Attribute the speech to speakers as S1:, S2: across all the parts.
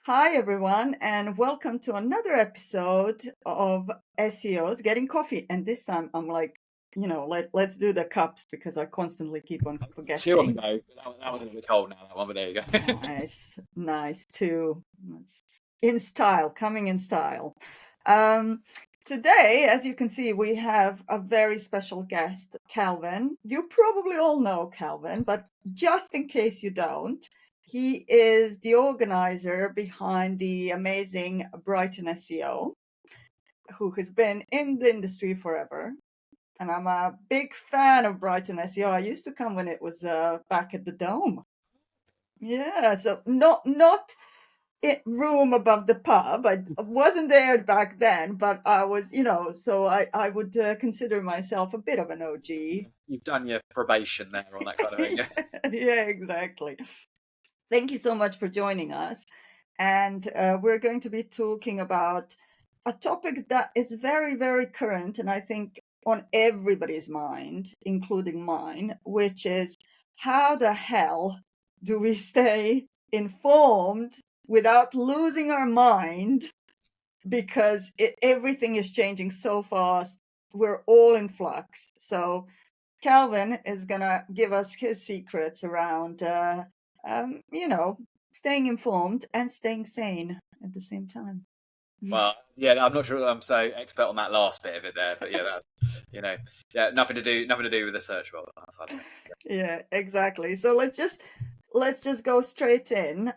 S1: Hi, everyone, and welcome to another episode of SEOs Getting Coffee. And this time I'm like, let's do the cups because I constantly keep on
S2: Two on the
S1: forgetting.
S2: go. That was a bit cold now, that one, but there you go.
S1: Nice too. It's in style, coming in style. Um, Today, as you can see, we have a very special guest, Kelvin. You probably all know Kelvin, but just in case you don't, he is the organizer behind the amazing Brighton SEO, who has been in the industry forever. And I'm a big fan of Brighton SEO. I used to come when it was back at the Dome. Yeah, so not room above the pub. I wasn't there back then, but I was, so I would consider myself a bit of an OG.
S2: You've done your probation there on that kind of thing.
S1: Yeah, exactly. Thank you so much for joining us. And we're going to be talking about a topic that is very, very current, and I think on everybody's mind, including mine, which is how the hell do we stay informed without losing our mind? Because everything is changing so fast. We're all in flux. So Calvin is going to give us his secrets around, staying informed and staying sane at the same time.
S2: Well, yeah, I'm not sure I'm so expert on that last bit of it there, but yeah, that's nothing to do with the search world on that side of it.
S1: Yeah, exactly. So let's just go straight in.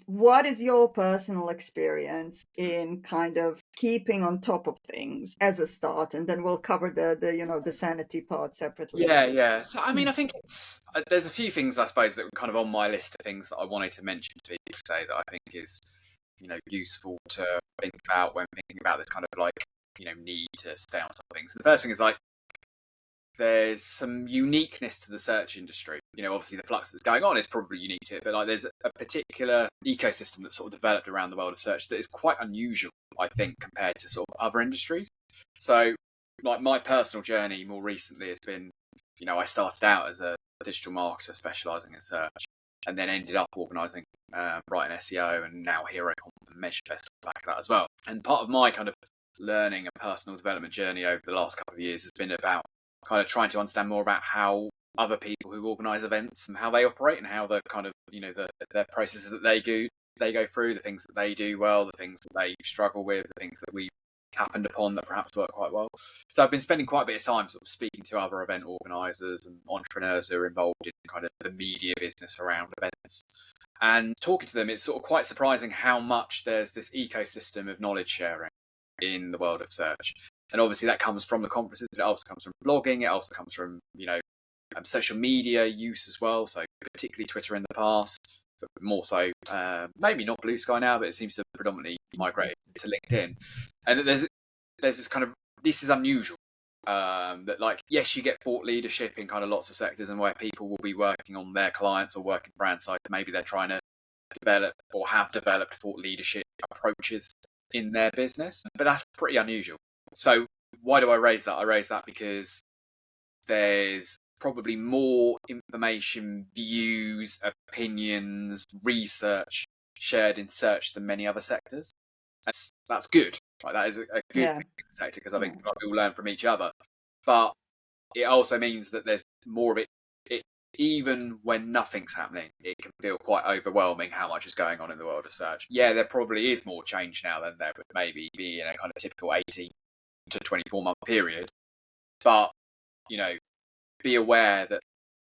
S1: What is your personal experience in kind of keeping on top of things as a start, and then we'll cover the sanity part separately.
S2: Yeah. So I mean, I think there's a few things I suppose that were kind of on my list of things that I wanted to mention to people today that I think is useful to think about when thinking about this kind of need to stay on top of things. And the first thing is there's some uniqueness to the search industry. Obviously the flux that's going on is probably unique to it, but there's a particular ecosystem that's sort of developed around the world of search that is quite unusual, I think, compared to sort of other industries. So, my personal journey more recently has been, I started out as a digital marketer specialising in search, and then ended up organising Brighton SEO, and now here I come and Measure Festival back of that as well. And part of my kind of learning and personal development journey over the last couple of years has been about kind of trying to understand more about how other people who organise events and how they operate, and how the kind of the processes that they go through, the things that they do well, the things that they struggle with, the things that we happened upon that perhaps work quite well. So I've been spending quite a bit of time sort of speaking to other event organisers and entrepreneurs who are involved in kind of the media business around events, and talking to them. It's sort of quite surprising how much there's this ecosystem of knowledge sharing in the world of search. And obviously that comes from the conferences, but it also comes from blogging. It also comes from, social media use as well. So particularly Twitter in the past, but more so, maybe not Blue Sky now, but it seems to predominantly migrate to LinkedIn. And there's this kind of, this is unusual. That yes, you get thought leadership in kind of lots of sectors, and where people will be working on their clients or working brand side. Maybe they're trying to develop or have developed thought leadership approaches in their business, but that's pretty unusual. So why do I raise that? I raise that because there's probably more information, views, opinions, research shared in search than many other sectors. That's good. Right? That is a good thing in the sector, because I think we all learn from each other. But it also means that there's more of it. Even when nothing's happening, it can feel quite overwhelming how much is going on in the world of search. Yeah, there probably is more change now than there would maybe be in a kind of typical 18 to 24-month period. But, be aware that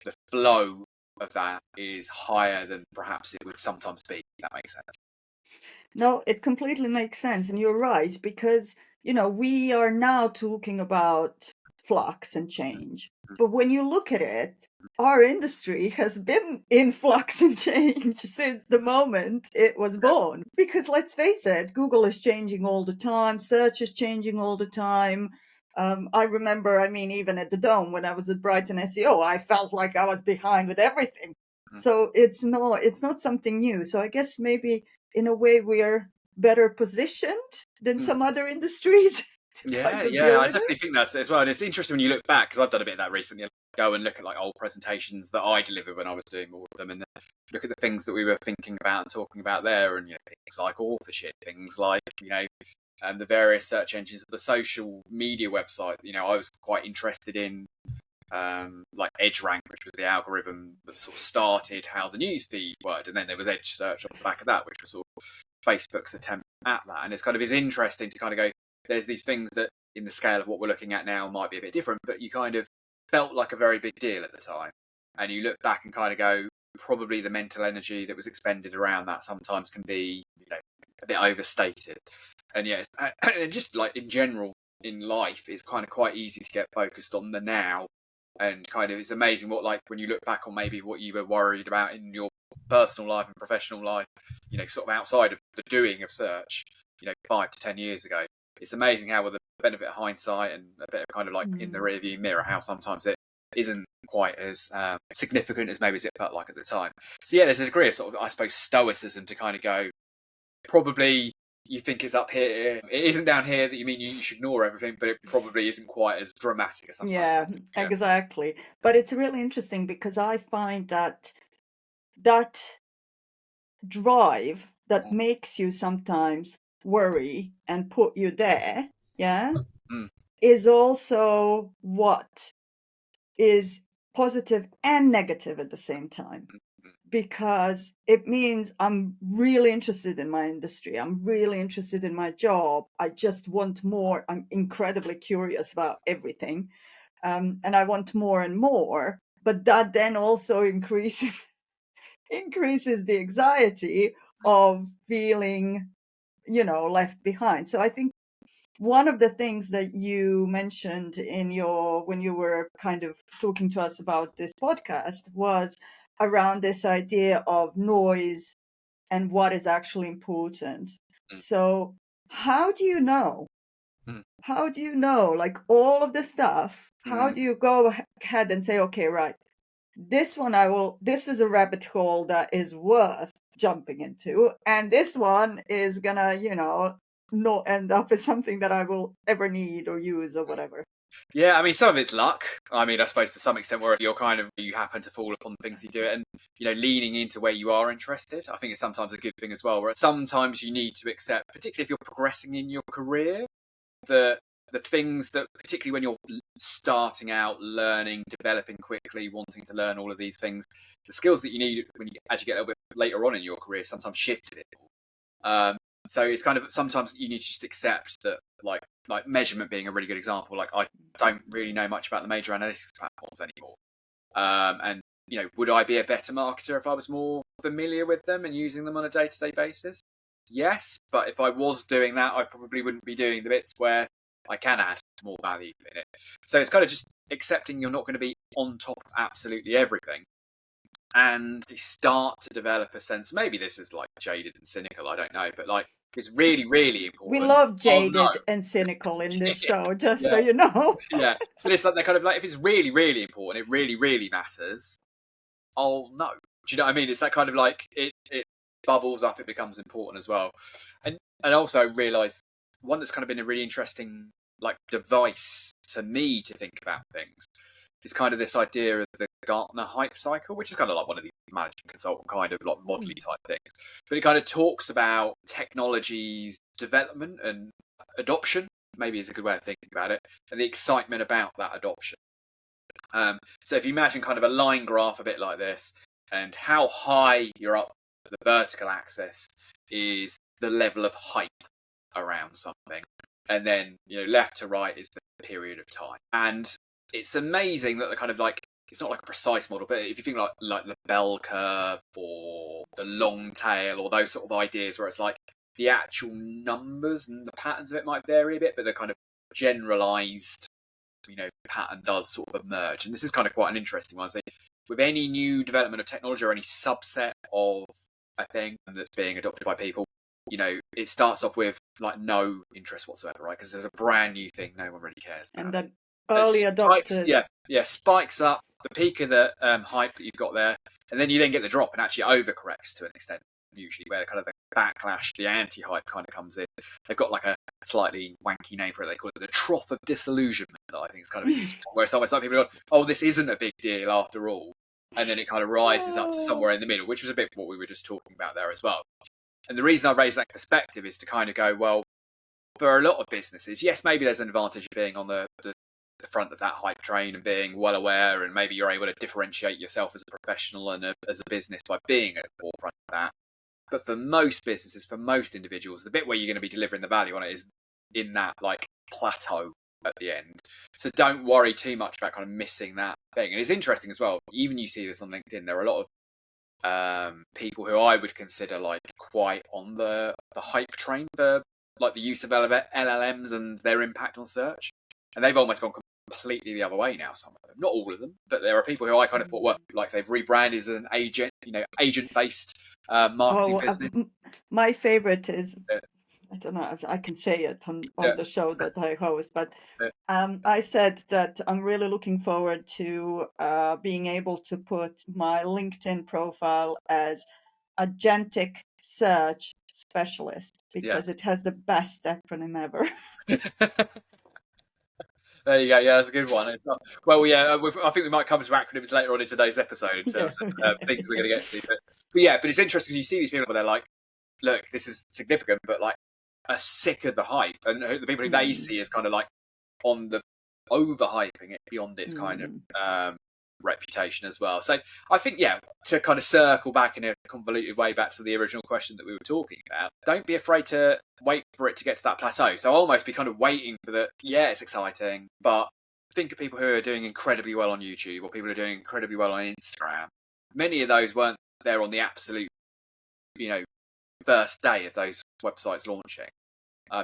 S2: the flow of that is higher than perhaps it would sometimes be. If that makes sense.
S1: No, it completely makes sense. And you're right, because, we are now talking about flux and change. But when you look at it, our industry has been in flux and change since the moment it was born. Because let's face it, Google is changing all the time, search is changing all the time. I remember, even at the Dome when I was at Brighton SEO, I felt like I was behind with everything. So it's not something new. So I guess maybe in a way we're better positioned than some other industries.
S2: I definitely think that's as well. And it's interesting when you look back, because I've done a bit of that recently. go and look at like old presentations that I delivered when I was doing all of them, and look at the things that we were thinking about and talking about there, and things like authorship, things like the various search engines, the social media website. I was quite interested in like EdgeRank, which was the algorithm that sort of started how the news feed worked, and then there was Edge Search off the back of that, which was sort of Facebook's attempt at that. And it's kind of is interesting to kind of go, there's these things that in the scale of what we're looking at now might be a bit different, but you kind of felt like a very big deal at the time. And you look back and kind of go, probably the mental energy that was expended around that sometimes can be a bit overstated. And yes, and just like in general in life, it's kind of quite easy to get focused on the now. And kind of it's amazing what, like, when you look back on maybe what you were worried about in your personal life and professional life, sort of outside of the doing of search, 5 to 10 years ago, it's amazing how with the benefit of hindsight and a bit of kind of like in the rearview mirror, how sometimes it isn't quite as significant as maybe as it felt like at the time. So yeah, there's a degree of sort of, I suppose, stoicism to kind of go, probably you think it's up here, it isn't down here, that you mean you should ignore everything, but it probably isn't quite as dramatic as sometimes.
S1: Yeah, exactly. But it's really interesting because I find that drive that makes you sometimes worry and put you there, is also what is positive and negative at the same time. Because it means I'm really interested in my industry. I'm really interested in my job. I just want more. I'm incredibly curious about everything. And I want more and more. But that then also increases the anxiety of feeling, left behind. So I think one of the things that you mentioned when you were kind of talking to us about this podcast was around this idea of noise and what is actually important. So how do you know? How do you know, like, all of the stuff? How do you go ahead and say, okay, right, this is a rabbit hole that is worth jumping into, and this one is gonna, not end up as something that I will ever need or use or whatever.
S2: Yeah, I mean, some of it's luck. I mean, I suppose to some extent, where you happen to fall upon the things you do, and leaning into where you are interested. I think it's sometimes a good thing as well. Where sometimes you need to accept, particularly if you're progressing in your career, the things that, particularly when you're starting out, learning, developing quickly, wanting to learn all of these things, the skills that you need as you get a little bit later on in your career sometimes shift a bit. So it's kind of, sometimes you need to just accept that, like measurement being a really good example. Like, I don't really know much about the major analytics platforms anymore. And would I be a better marketer if I was more familiar with them and using them on a day-to-day basis? Yes, but if I was doing that, I probably wouldn't be doing the bits where I can add more value in it. So it's kind of just accepting you're not going to be on top of absolutely everything. And you start to develop a sense, maybe this is like jaded and cynical, I don't know, but like, it's really, really important.
S1: We love jaded and cynical in this show, just so you know.
S2: Yeah, but it's like, they're kind of like, if it's really, really important, it really, really matters, I'll know. Do you know what I mean? It's that kind of like, it bubbles up, it becomes important as well. And also realise, one that's kind of been a really interesting like device to me to think about things is kind of this idea of the Gartner hype cycle, which is kind of like one of these management consultant kind of like modelly type things. But it kind of talks about technology's development and adoption, maybe is a good way of thinking about it, and the excitement about that adoption. So if you imagine kind of a line graph a bit like this, and how high you're up the vertical axis is the level of hype around something, and then left to right is the period of time. And it's amazing that the kind of like, it's not like a precise model, but if you think like the bell curve or the long tail or those sort of ideas where it's like the actual numbers and the patterns of it might vary a bit, but the kind of generalized pattern does sort of emerge. And this is kind of quite an interesting one. So with any new development of technology or any subset of a thing that's being adopted by people, it starts off with like no interest whatsoever, right? Because there's a brand new thing, no one really cares about.
S1: And then early adopters,
S2: spikes up the peak of the hype that you've got there, and then you then get the drop and actually overcorrects to an extent. usually, where kind of the backlash, the anti-hype kind of comes in. They've got like a slightly wanky name for it. They call it the trough of disillusionment, that I think is kind of a useful, where it's almost like people go, oh, this isn't a big deal after all. And then it kind of rises up to somewhere in the middle, which was a bit what we were just talking about there as well. And the reason I raise that perspective is to kind of go, well, for a lot of businesses, yes, maybe there's an advantage of being on the front of that hype train and being well aware, and maybe you're able to differentiate yourself as a professional and as a business by being at the forefront of that. But for most businesses, for most individuals, the bit where you're going to be delivering the value on it is in that like plateau at the end. So don't worry too much about kind of missing that thing. And it's interesting as well, even you see this on LinkedIn, there are a lot of people who I would consider like quite on the hype train for like the use of LLMs and their impact on search. And they've almost gone completely the other way now, some of them. Not all of them, but there are people who I kind of thought, well, like they've rebranded as an agent-based marketing business.
S1: My favorite is, I don't know if I can say it on the show that I host, but I said that I'm really looking forward to being able to put my LinkedIn profile as agentic search specialist, because it has the best acronym ever.
S2: There you go. Yeah, that's a good one. It's not, well, yeah, I think we might come to acronyms later on in today's episode in terms of things we're going to get to. But it's interesting because you see these people where they're like, look, this is significant, but like are sick of the hype. And the people who they see is kind of like on the overhyping it beyond its kind of reputation as well. So I think, to kind of circle back in a convoluted way back to the original question that we were talking about, don't be afraid to wait for it to get to that plateau. So almost be kind of waiting for it's exciting, but think of people who are doing incredibly well on YouTube, or people who are doing incredibly well on Instagram. Many of those weren't there on the absolute, first day of those websites launching.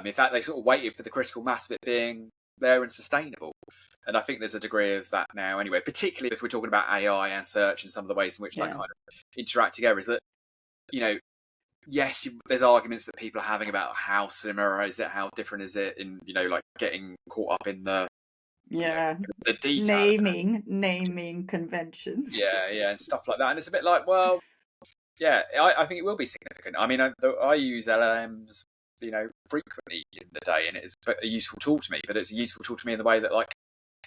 S2: In fact, they sort of waited for the critical mass of it being there and sustainable. And I think there's a degree of that now anyway, particularly if we're talking about AI and search and some of the ways in which that kind of interact together, is that, yes, there's arguments that people are having about how similar is it, how different is it, in, like getting caught up in the detail.
S1: Naming conventions.
S2: Yeah, and stuff like that. And it's a bit like, well, I think it will be significant. I mean, I use LLMs, frequently in the day, and it's a useful tool to me, but it's a useful tool to me in the way that like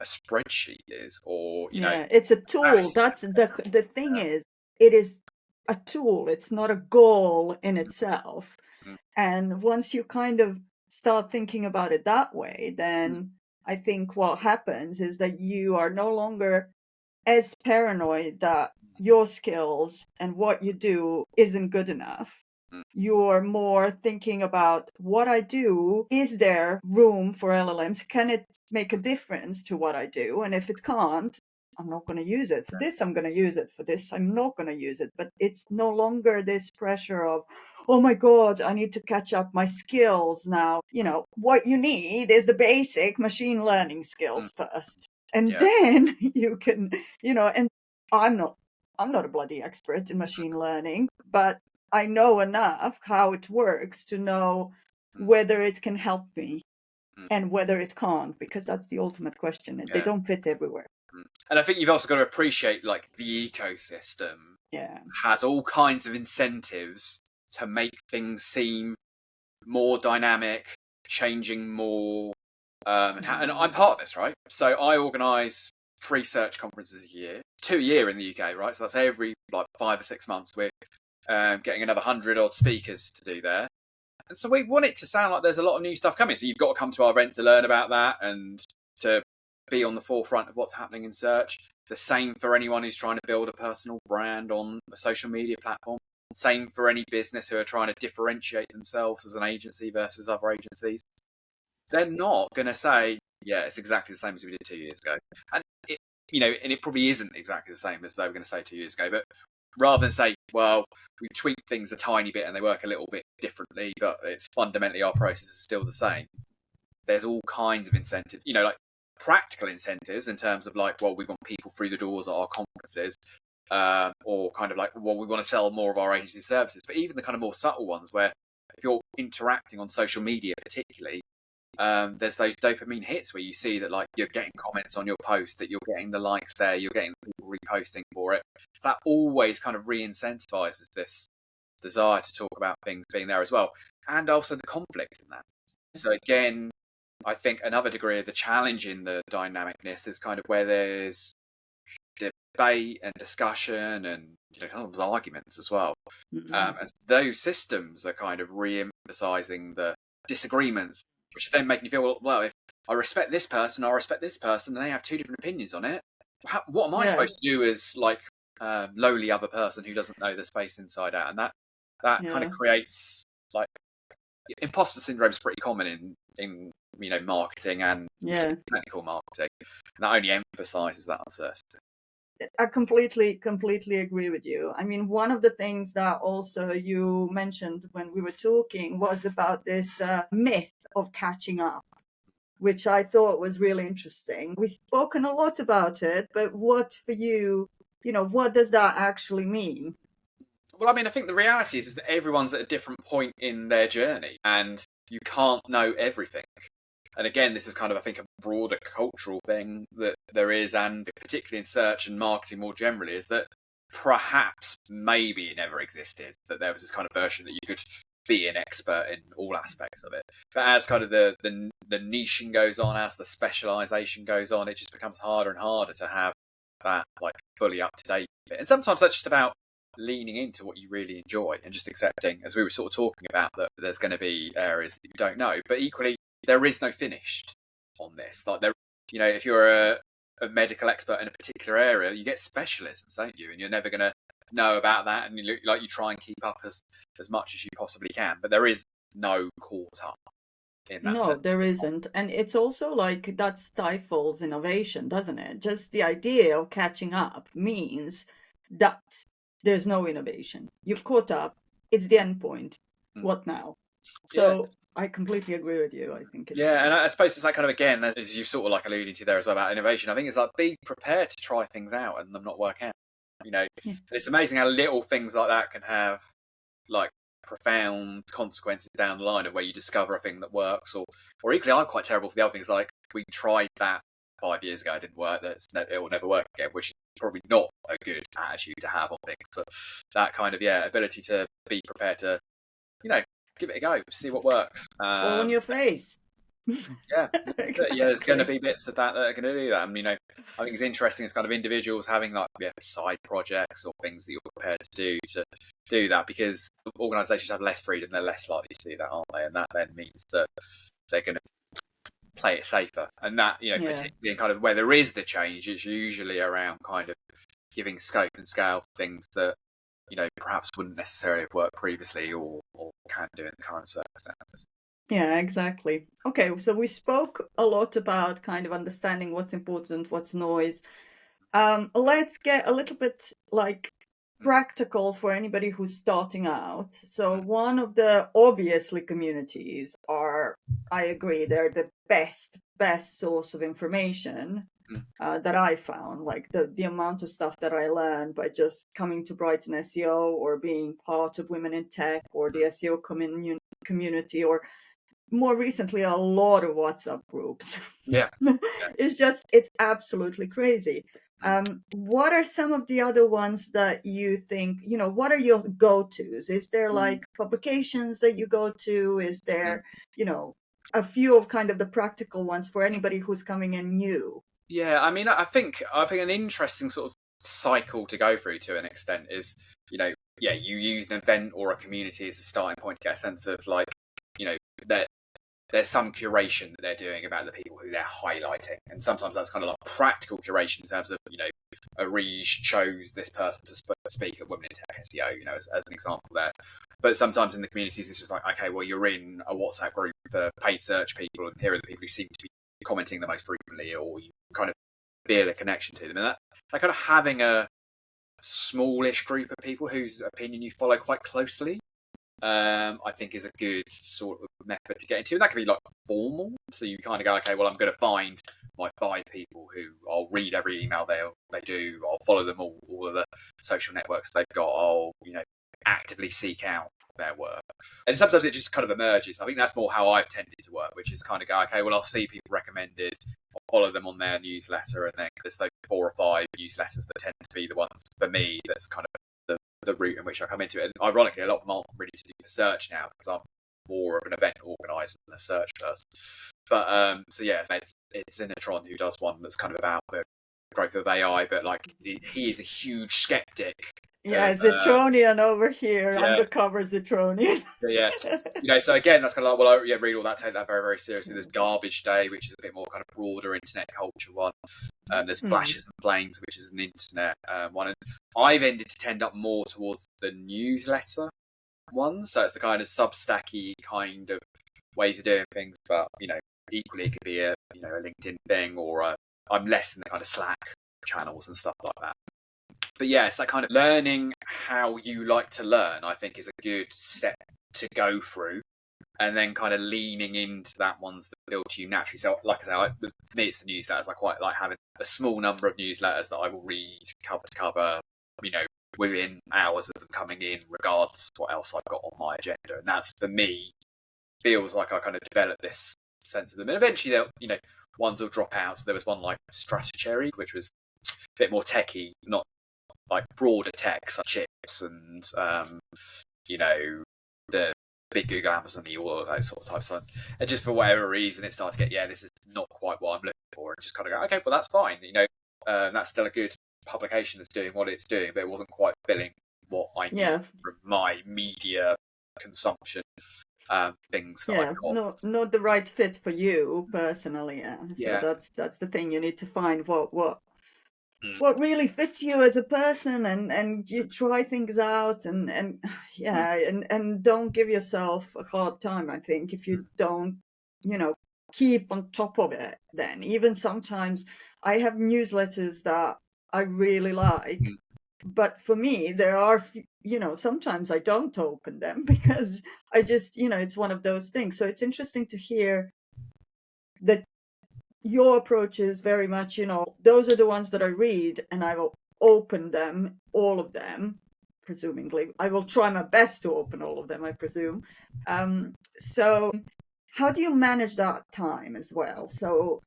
S2: a spreadsheet is, or
S1: it's a tool. That's the thing is, it is a tool. It's not a goal in itself. And once you kind of start thinking about it that way, then I think what happens is that you are no longer as paranoid that your skills and what you do isn't good enough. You're more thinking about what I do. Is there room for LLMs? Can it make a difference to what I do? And if it can't, I'm not going to use it. For this, I'm going to use it. For this, I'm not going to use it. But it's no longer this pressure of, oh my God, I need to catch up my skills now. What you need is the basic machine learning skills first. And then you can, and I'm not a bloody expert in machine learning, but I know enough how it works to know whether it can help me and whether it can't, because that's the ultimate question. They don't fit everywhere.
S2: And I think you've also got to appreciate like the ecosystem has all kinds of incentives to make things seem more dynamic, changing more. And I'm part of this, right? So I organise 3 search conferences a year, 2 a year in the UK, right? So that's every like 5 or 6 months. We're getting another 100 odd speakers to do there. And so we want it to sound like there's a lot of new stuff coming. So you've got to come to our event to learn about that and to be on the forefront of what's happening in search. The same for anyone who's trying to build a personal brand on a social media platform. Same for any business who are trying to differentiate themselves as an agency versus other agencies. They're not going to say, it's exactly the same as we did 2 years ago. And it probably isn't exactly the same as they were going to say 2 years ago. But rather than say, well, we tweak things a tiny bit and they work a little bit differently, but it's fundamentally our process is still the same. There's all kinds of incentives, like practical incentives in terms of like, well, we want people through the doors at our conferences, or kind of like, well, we want to sell more of our agency services. But even the kind of more subtle ones where if you're interacting on social media particularly, there's those dopamine hits where you see that like you're getting comments on your post, that you're getting the likes there, you're getting people reposting for it. That always kind of re-incentivizes this desire to talk about things being there as well, and also the conflict in that. So again, I think another degree of the challenge in the dynamicness is kind of where there's debate and discussion and sometimes arguments as well. And those systems are kind of re-emphasizing the disagreements, which then make you feel, well, if I respect this person, and they have two different opinions on it, what am I supposed to do as like lowly other person who doesn't know the space inside out? And that kind of creates like imposter syndrome is pretty common in marketing and technical marketing, and that only emphasizes that uncertainty.
S1: I completely agree with you. I mean, one of the things that also you mentioned when we were talking was about this myth of catching up, which I thought was really interesting. We've spoken a lot about it, but what for you, what does that actually mean?
S2: Well, I mean, I think the reality is that everyone's at a different point in their journey, and you can't know everything. And again, this is kind of, I think, a broader cultural thing that there is, and particularly in search and marketing more generally, is that perhaps maybe it never existed, that there was this kind of version that you could be an expert in all aspects of it. But as kind of the niching goes on, as the specialization goes on, it just becomes harder and harder to have that like fully up to date bit. And sometimes that's just about leaning into what you really enjoy and just accepting, as we were sort of talking about, that there's going to be areas that you don't know, but equally there is no finished on this. Like if you're a medical expert in a particular area, you get specialisms, don't you? And you're never going to know about that, and you try and keep up as much as you possibly can, but there is no caught up in that sense.
S1: There isn't. And it's also like that stifles innovation, doesn't it? Just the idea of catching up means that there's no innovation. You've caught up. It's the end point. What now? So I completely agree with you. I think it's...
S2: Yeah, and I suppose it's like kind of, again, as you sort of like alluding to there as well about innovation, I think it's like be prepared to try things out and them not work out. It's amazing how little things like that can have like profound consequences down the line of where you discover a thing that works, or equally, I'm quite terrible for the other things. Like we tried that 5 years ago, it didn't work. It will never work again, which is probably not a good attitude to have on things. But that kind of ability to be prepared to give it a go, see what works.
S1: Fall on your face.
S2: Exactly. There's going to be bits of that are going to do that. And I think it's interesting as kind of individuals having like side projects or things that you're prepared to do that, because organisations have less freedom, they're less likely to do that, aren't they? And that then means that they're going to play it safer. And that particularly in kind of where there is the change, it's usually around kind of giving scope and scale for things that perhaps wouldn't necessarily have worked previously or can do in the current circumstances.
S1: Yeah, exactly. Okay, so we spoke a lot about kind of understanding what's important, what's noise. Let's get a little bit like practical for anybody who's starting out. So one of the obviously communities are, I agree, they're the best source of information that I found. Like the amount of stuff that I learned by just coming to BrightonSEO or being part of Women in Tech or the SEO community, or more recently a lot of WhatsApp groups. It's absolutely crazy. What are some of the other ones that you think, what are your go-tos? Is there like publications that you go to? Is there, a few of kind of the practical ones for anybody who's coming in new?
S2: Yeah, I mean, I think an interesting sort of cycle to go through to an extent is, you use an event or a community as a starting point to get a sense of like, that there's some curation that they're doing about the people who they're highlighting. And sometimes that's kind of like practical curation in terms of, Arij chose this person to speak at Women in Tech SEO, as an example there. But sometimes in the communities, it's just like, okay, well, you're in a WhatsApp group for paid search people, and here are the people who seem to be commenting the most frequently, or you kind of feel a connection to them. And that kind of having a smallish group of people whose opinion you follow quite closely, I think is a good sort of method to get into. And that can be like formal. So you kind of go, okay, well, I'm going to find my 5 people who I'll read every email they do. I'll follow them all of the social networks they've got. I'll, actively seek out their work. And sometimes it just kind of emerges. I think that's more how I've tended to work, which is kind of go, okay, well, I'll see people recommended, I'll follow them on their newsletter, and then there's those 4 or 5 newsletters that tend to be the ones for me that's kind of the route in which I come into it. And ironically, a lot of them aren't really to do for search now, because I'm more of an event organizer than a search person. But so yeah, it's Inatron who does one that's kind of about the growth of AI, but like he is a huge skeptic.
S1: Yeah, Zetronian over here,
S2: yeah.
S1: undercover Zetronian.
S2: Yeah. So again, that's kind of like, well, I read all that, take that very, very seriously. There's Garbage Day, which is a bit more kind of broader internet culture one. There's Flashes and Flames, which is an internet one. And I've ended to tend up more towards the newsletter one. So it's the kind of Substacky kind of ways of doing things, but equally it could be a LinkedIn thing, or I'm less in the kind of Slack channels and stuff like that. But yeah, it's that kind of learning how you like to learn, I think, is a good step to go through, and then kind of leaning into that ones that build to you naturally. So like I say, for me it's the newsletters. I quite like having a small number of newsletters that I will read cover to cover, within hours of them coming in, regardless of what else I've got on my agenda. And that's, for me, feels like I kind of developed this sense of them. And eventually they'll, ones will drop out. So there was one like Stratacherry, which was a bit more techy, not like broader tech, such chips and the big Google, Amazon, all of those sort of types. And just for whatever reason, it started to get, this is not quite what I'm looking for, and just kind of go, okay, well that's fine. That's still a good publication that's doing what it's doing, but it wasn't quite filling what I need from my media consumption things that I got.
S1: Not the right fit for you personally. So that's the thing. You need to find what really fits you as a person, and you try things out, and don't give yourself a hard time, I think, if you don't keep on top of it. Then even sometimes I have newsletters that I really like, but for me there are sometimes I don't open them because I just it's one of those things. So it's interesting to hear that your approach is very much, those are the ones that I read, and I will open them, all of them, presumably. I will try my best to open all of them, I presume. So how do you manage that time as well? So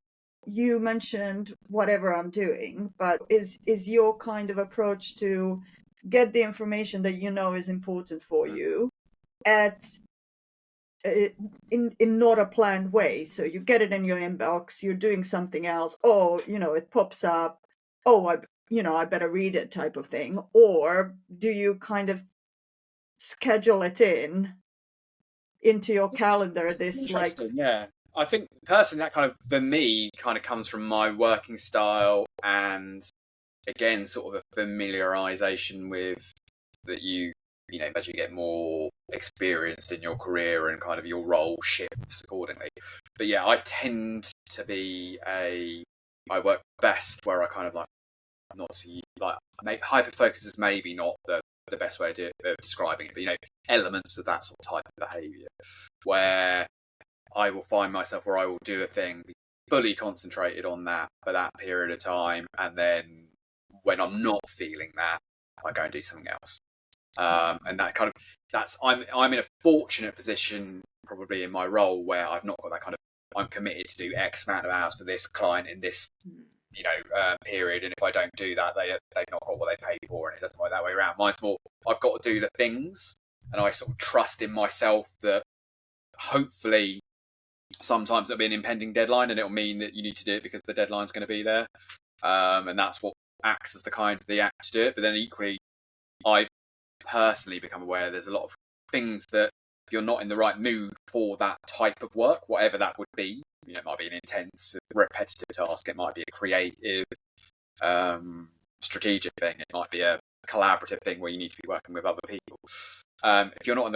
S1: you mentioned whatever I'm doing, but is your kind of approach to get the information that is important for you in not a planned way? So you get it in your inbox, you're doing something else, it pops up, I better read it, type of thing? Or do you kind of schedule it into your calendar, this like
S2: I think personally that kind of, for me, kind of comes from my working style, and again sort of a familiarization with that as you get more experienced in your career and kind of your role shifts accordingly. But yeah, I tend to be I work best where I kind of hyper focus is maybe not the best way of describing it, but elements of that sort of type of behavior, where I will find myself where I will do a thing, be fully concentrated on that for that period of time, and then when I'm not feeling that, I go and do something else. And that kind of, I'm in a fortunate position probably in my role where I've not got that kind of, I'm committed to do X amount of hours for this client in this period, and if I don't do that, they've not got what they paid for, and it doesn't work that way around. Mine's more, I've got to do the things, and I sort of trust in myself that hopefully sometimes there'll be an impending deadline, and it'll mean that you need to do it because the deadline's going to be there, and that's what acts as the act to do it. But then equally, I've personally become aware there's a lot of things that if you're not in the right mood for that type of work, whatever that would be, it might be an intense, repetitive task, it might be a creative, strategic thing, it might be a collaborative thing where you need to be working with other people. If you're not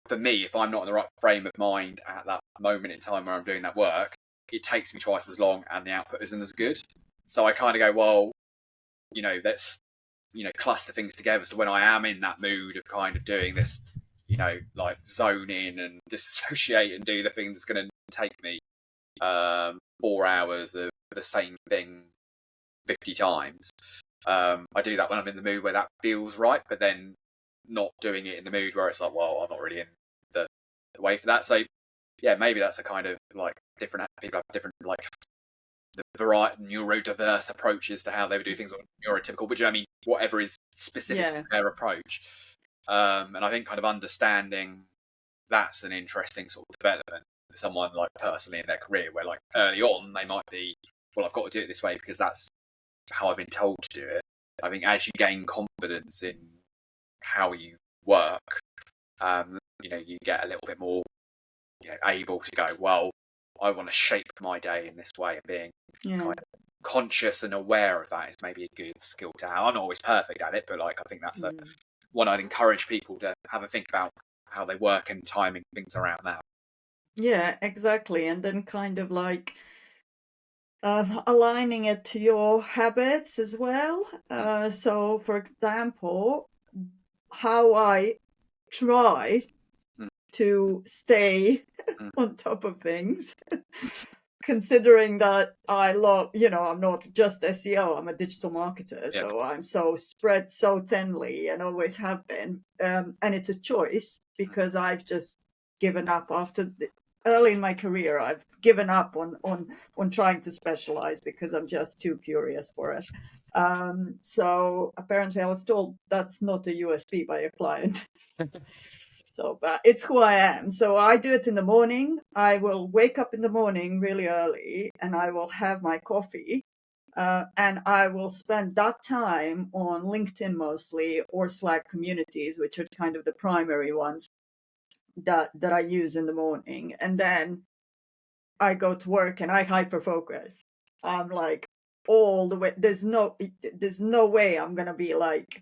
S2: for me, if I'm not in the right frame of mind at that moment in time where I'm doing that work, it takes me twice as long and the output isn't as good. So I kind of go, well, let's cluster things together. So when I am in that mood of kind of doing this, like zone in and disassociate and do the thing that's going to take me 4 hours of the same thing 50 times, I do that when I'm in the mood where that feels right, but then not doing it in the mood where it's like, well, I'm not really in the way for that. So yeah, maybe that's a kind of like different people have different like the variety neurodiverse approaches to how they would do things, or neurotypical, but I mean, whatever is specific to their approach. And I think kind of understanding that's an interesting sort of development for someone like personally in their career, where like early on they might be, well, I've got to do it this way because that's how I've been told to do it. I think as you gain confidence in how you work, you get a little bit more, able to go, well, I want to shape my day in this way, and being kind of conscious and aware of that is maybe a good skill to have. I'm not always perfect at it, but like I think that's one I'd encourage people to have a think about how they work and timing things around that.
S1: Yeah, exactly. And then kind of like aligning it to your habits as well. So, for example, how I try to stay on top of things, considering that I love, I'm not just SEO, I'm a digital marketer. So I'm so spread so thinly and always have been. And it's a choice because I've just given up early in my career. I've given up on trying to specialize because I'm just too curious for it. So apparently I was told that's not a USP by a client. So, but it's who I am. So I do it in the morning. I will wake up in the morning really early and I will have my coffee. And I will spend that time on LinkedIn mostly, or Slack communities, which are kind of the primary ones that I use in the morning. And then I go to work and I hyper focus. I'm like all the way. There's no way I'm gonna be like,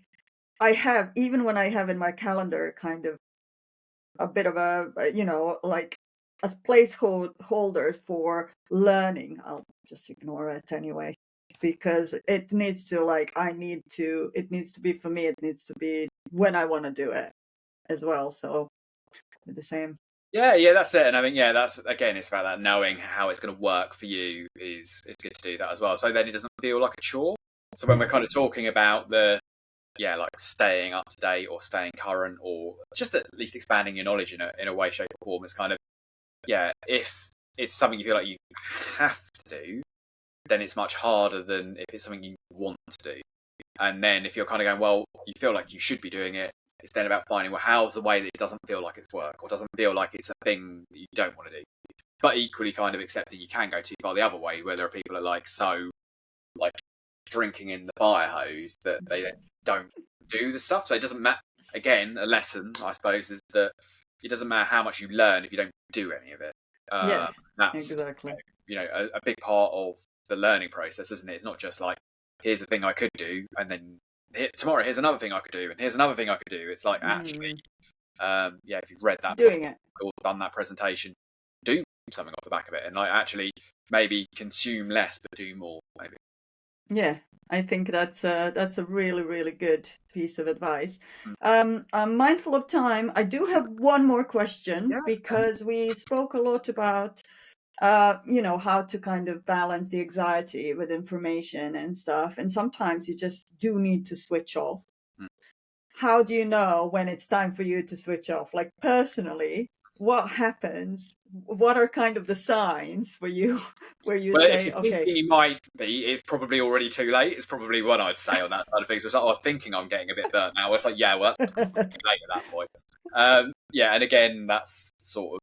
S1: even when I have in my calendar kind of a bit of a like a placeholder for learning, I'll just ignore it anyway, because it needs to it needs to be for me, it needs to be when I want to do it as well. So the same.
S2: Yeah, that's it. And I think, that's, again, it's about that knowing how it's going to work for you is good to do that as well. So then it doesn't feel like a chore. So when we're kind of talking about like staying up to date or staying current, or just at least expanding your knowledge in a way, shape or form, it's kind of, if it's something you feel like you have to do, then it's much harder than if it's something you want to do. And then if you're kind of going, well, you feel like you should be doing it, it's then about finding, well, how's the way that it doesn't feel like it's work, or doesn't feel like it's a thing that you don't want to do. But equally kind of accepting you can go too far the other way, where there are people that are so drinking in the fire hose that they don't do the stuff. So it doesn't matter. Again, a lesson, I suppose, is that it doesn't matter how much you learn if you don't do any of it. That's
S1: exactly.
S2: A big part of the learning process, isn't it? It's not just like, here's a thing I could do, and then tomorrow here's another thing I could do, and here's another thing I could do. It's like, actually, if you've read that
S1: doing it
S2: or done that presentation, do something off the back of it, and actually maybe consume less but do more, maybe.
S1: Yeah, I think that's a really, really good piece of advice. I'm mindful of time. I do have one more question, because we spoke a lot about how to kind of balance the anxiety with information and stuff. And sometimes you just do need to switch off. How do you know when it's time for you to switch off? Like personally, what happens? What are kind of the signs for you where you say,
S2: if you think it might be, it's probably already too late. It's probably what I'd say on that side of things. It's like, I'm thinking I'm getting a bit burnt now. It's like, well, that's too late at that point. And again, that's sort of,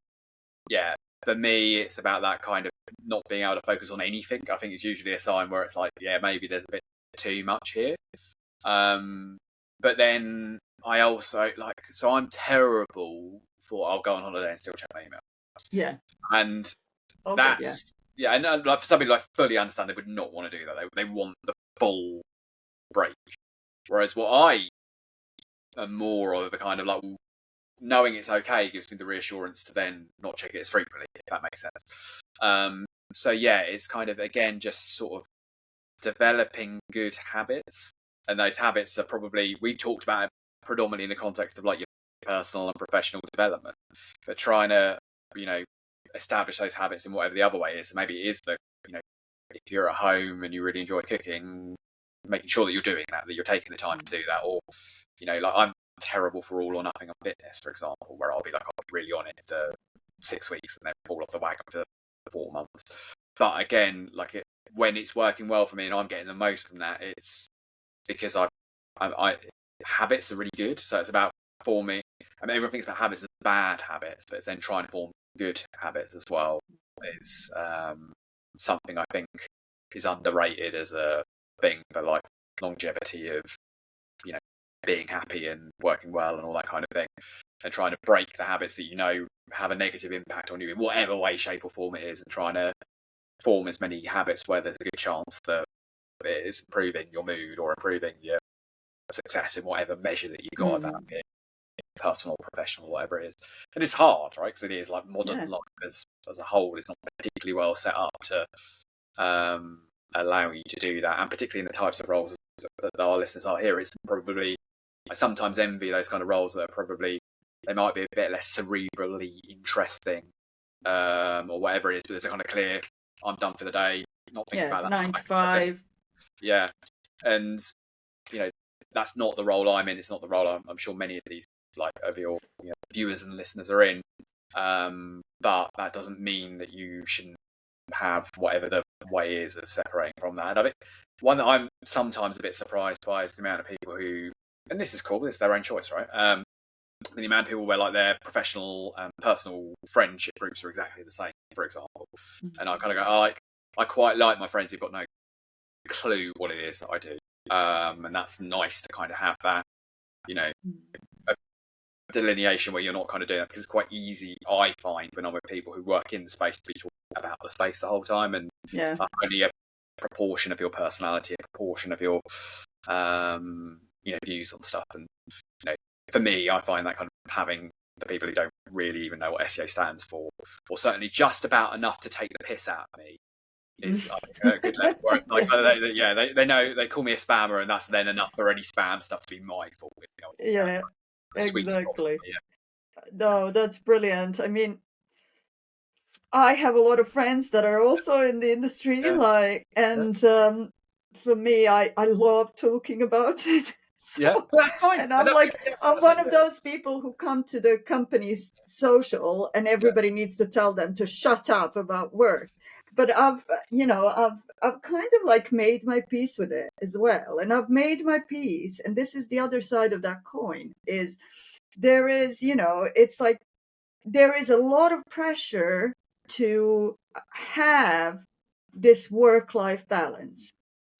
S2: for me, it's about that kind of not being able to focus on anything. I think it's usually a sign where it's like, maybe there's a bit too much here. But then I also so I'm terrible for, I'll go on holiday and still check my email.
S1: Yeah.
S2: And that's, and for some people I fully understand they would not want to do that. They want the full break. Whereas what I am more of a kind of like, knowing it's okay gives me the reassurance to then not check it as frequently, if that makes sense. So it's kind of, again, just sort of developing good habits. And those habits are probably, we've talked about it predominantly in the context of like your personal and professional development, but trying to, establish those habits in whatever the other way is. So maybe it is if you're at home and you really enjoy cooking, making sure that you're doing that you're taking the time to do that. Or, like I'm terrible for all or nothing on fitness, for example, where I'll be really on it for 6 weeks and then fall off the wagon for 4 months. But again, when it's working well for me and I'm getting the most from that, it's because I habits are really good. So it's about forming. I mean, everyone thinks about habits as bad habits, but it's then trying to form good habits as well. Is something I think is underrated as a thing for like longevity of, you know, being happy and working well and all that kind of thing, and trying to break the habits that you know have a negative impact on you in whatever way, shape, or form it is, and trying to form as many habits where there's a good chance that it is improving your mood or improving your success in whatever measure that you've got about it, personal, professional, whatever it is. And it's hard, right? Because it is like modern life as a whole is not particularly well set up to allow you to do that, and particularly in the types of roles that our listeners are here, it's probably, I sometimes envy those kind of roles that are probably, they might be a bit less cerebrally interesting, or whatever it is, but there's a kind of clear, I'm done for the day, not thinking about that.
S1: 9 to 5.
S2: Yeah. And, you know, that's not the role I'm in. It's not the role I'm sure many of these, like, of your, you know, viewers and listeners are in. But that doesn't mean that you shouldn't have whatever the way is of separating from that. I mean, one that I'm sometimes a bit surprised by is the amount of people who, and this is cool, it's their own choice, right? The amount of people where like their professional personal friendship groups are exactly the same, for example. And I kind of go, I quite like my friends who've got no clue what it is that I do. And that's nice to kind of have that, you know, a delineation where you're not kind of doing that, because it's quite easy, I find, when I'm with people who work in the space, to be talking about the space the whole time, and only a proportion of your personality, a proportion of your you know, views on stuff. And, you know, for me, I find that kind of having the people who don't really even know what SEO stands for, or certainly just about enough to take the piss out of me, is like a good level. Where it's like, they know, they call me a spammer, and that's then enough for any spam stuff to be my fault. You know,
S1: Exactly. No, that's brilliant. I mean, I have a lot of friends that are also in the industry, and for me, I love talking about it.
S2: So, that's fine.
S1: And I'm I'm one of those people who come to the company's social and everybody needs to tell them to shut up about work. But I've kind of like made my peace with it as well. And I've made my peace. And this is the other side of that coin, is there is, you know, it's like there is a lot of pressure to have this work-life balance.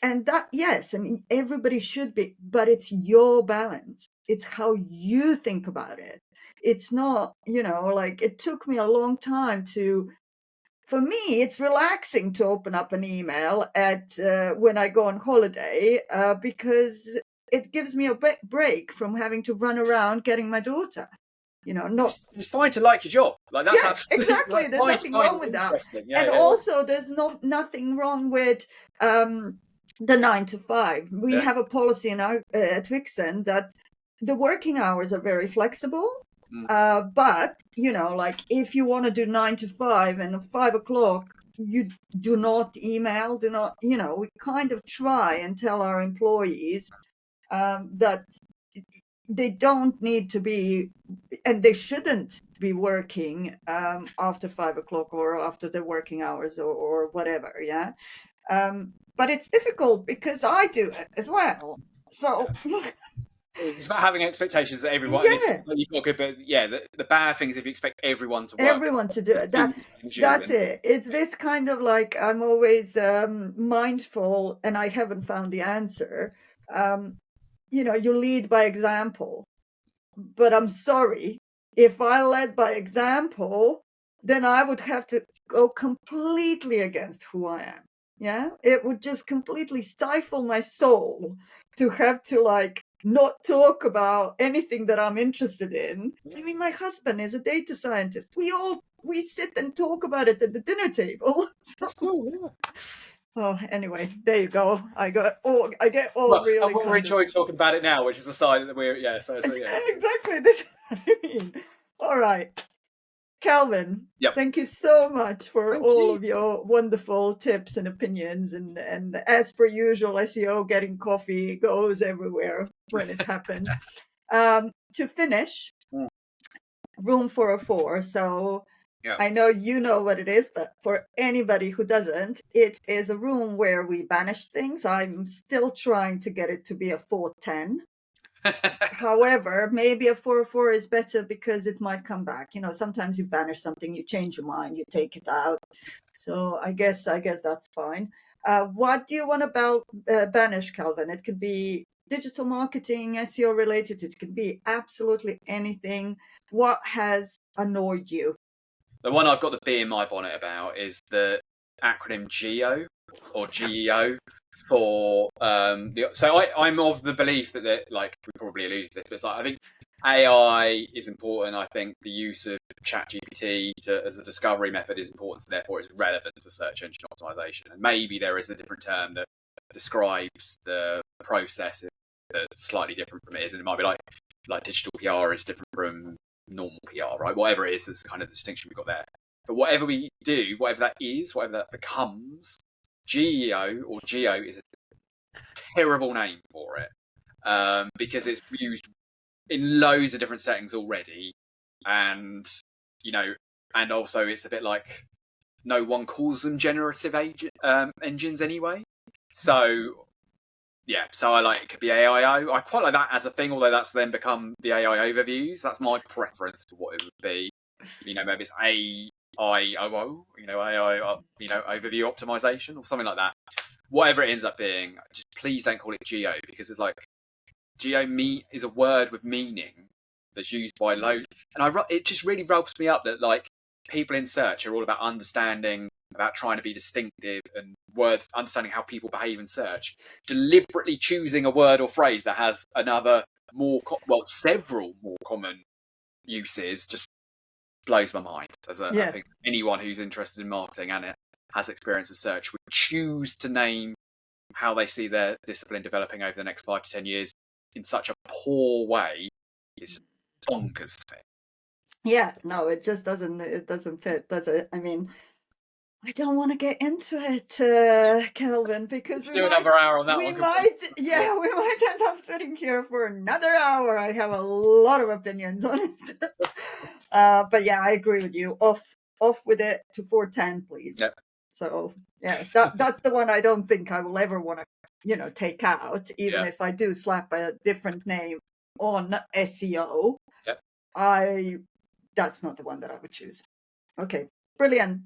S1: And that, yes, and everybody should be, but it's your balance. It's how you think about it. It's not, you know, like, it took me a long time for me, it's relaxing to open up an email when I go on holiday, because it gives me a break from having to run around getting my daughter. You know,
S2: it's fine to like your job. Like, that's absolutely
S1: exactly. There's nothing wrong with that. Also, there's nothing wrong with the 9 to 5. We have a policy in at Vixen that the working hours are very flexible. But, you know, like, if you want to do 9 to 5 and at 5 o'clock, you do not email, you know, we kind of try and tell our employees that they don't need to be, and they shouldn't be working after 5 o'clock or after the working hours or whatever. Yeah. But it's difficult because I do it as well. So
S2: it's about having expectations that everyone, so you've got good, but the bad thing is if you expect everyone to
S1: do it. That's it. It's this kind of like, I'm always mindful, and I haven't found the answer. You know, you lead by example, but I'm sorry, if I led by example, then I would have to go completely against who I am. Yeah, it would just completely stifle my soul to have to like not talk about anything that I'm interested in. I mean, my husband is a data scientist. We sit and talk about it at the dinner table.
S2: That's cool. Yeah.
S1: Oh, anyway, there you go. I get all really.
S2: We're enjoying talking about it now, which is a sign that we're
S1: exactly. This is what I mean. All right, Kelvin. Thank you so much for all of your wonderful tips and opinions, and as per usual, SEO Getting Coffee goes everywhere when it happens. To finish, room for a 4. So
S2: Yeah.
S1: I know you know what it is, but for anybody who doesn't, it is a room where we banish things. I'm still trying to get it to be a 410. However, maybe a 404 is better because it might come back. Sometimes you banish something, you change your mind, you take it out. So I guess that's fine. What do you want about banish, Kelvin? It could be digital marketing, SEO related. It could be absolutely anything. What has annoyed you?
S2: The one I've got the bee in my bonnet about is the acronym GEO or GEO for so I'm of the belief that like we probably alluded to this, but it's like I think AI is important. I think the use of ChatGPT as a discovery method is important, so therefore it's relevant to search engine optimization. And maybe there is a different term that describes the process that's slightly different from it is, and it might be like digital PR is different from normal PR, right? Whatever it is, there's kind of the distinction we've got there. But whatever we do, whatever that is, whatever that becomes, GEO or Geo is a terrible name for it because it's used in loads of different settings already, and and also it's a bit like no one calls them generative engines anyway. So yeah, so I like it could be AIO. I quite like that as a thing, although that's then become the AI overviews. That's my preference to what it would be. Maybe it's AIOO, AI, overview optimization or something like that. Whatever it ends up being, just please don't call it geo because it's like geo is a word with meaning that's used by loads, and it just really rubs me up that like people in search are all about understanding, about trying to be distinctive and words, understanding how people behave in search, deliberately choosing a word or phrase that has another several more common uses just blows my mind. I think anyone who's interested in marketing and it has experience of search would choose to name how they see their discipline developing over the next 5 to 10 years in such a poor way is bonkers to me.
S1: Yeah, no, it just doesn't fit, does it? I mean, I don't want to get into it, Kelvin, because we
S2: another hour on that one.
S1: We might end up sitting here for another hour. I have a lot of opinions on it. But yeah, I agree with you. Off with it to 410, please.
S2: Yep.
S1: So yeah, that's the one I don't think I will ever want to, take out, even if I do slap a different name on SEO.
S2: Yep.
S1: That's not the one that I would choose. Okay, brilliant.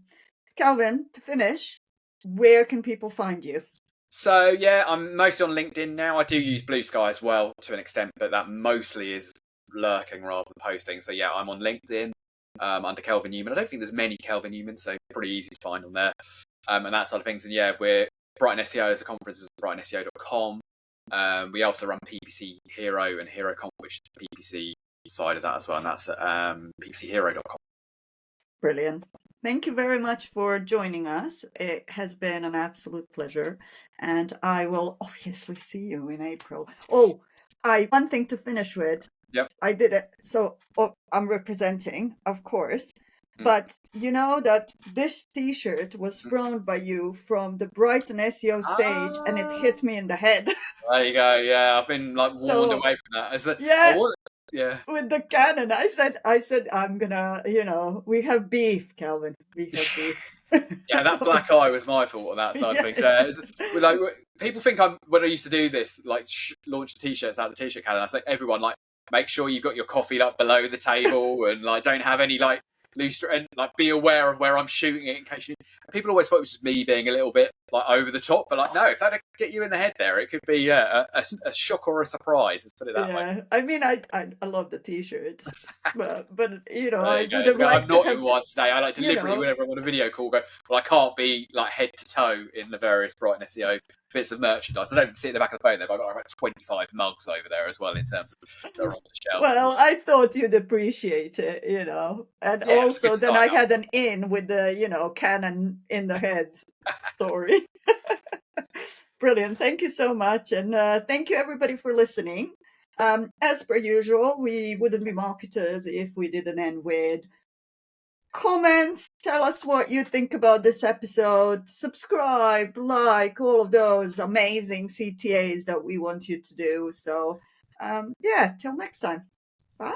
S1: Kelvin, to finish, where can people find you?
S2: So yeah, I'm mostly on LinkedIn now. I do use Blue Sky as well to an extent, but that mostly is lurking rather than posting. So yeah, I'm on LinkedIn under Kelvin Newman. I don't think there's many Kelvin Newman, so pretty easy to find on there and that sort of things. And yeah, we're Brighton SEO as a conference is BrightonSEO.com. We also run PPC Hero and HeroConf, which is the PPC side of that as well, and that's at ppchero.com.
S1: Brilliant. Thank you very much for joining us. It has been an absolute pleasure, and I will obviously see you in April. Oh, one thing to finish with.
S2: Yep.
S1: I did it. So I'm representing, of course, but you know that this T-shirt was thrown by you from the Brighton SEO stage, and it hit me in the head.
S2: There you go. Yeah, I've been like warned away from that.
S1: Yeah. With the cannon, I said, I'm gonna, we have beef, Kelvin. We have beef.
S2: Yeah, that black eye was my fault on that side of things. Like people think when I used to do this, like launch T-shirts out of the T-shirt cannon. I say everyone like make sure you've got your coffee like below the table and like don't have any like loose and like be aware of where I'm shooting it in case you. People always thought it was just me being a little bit like over the top, but like no, if that'd get you in the head there, it could be a shock or a surprise. Let's put it that way.
S1: I mean, I love the T-shirt, but I would
S2: have
S1: liked
S2: I'm not
S1: to have
S2: in one today. I like deliberately whenever I'm on a video call go, well, I can't be like head to toe in the various Brighton SEO bits of merchandise. I don't see it in the back of the phone there, but I've got about 25 mugs over there as well in terms of they're on the shelves.
S1: Well, I thought you'd appreciate it, and also then I had an in with the cannon in the head story. Brilliant. Thank you so much. And thank you everybody for listening. As per usual, we wouldn't be marketers if we didn't end with comments. Tell us what you think about this episode. Subscribe, like, all of those amazing CTAs that we want you to do. So, till next time. Bye.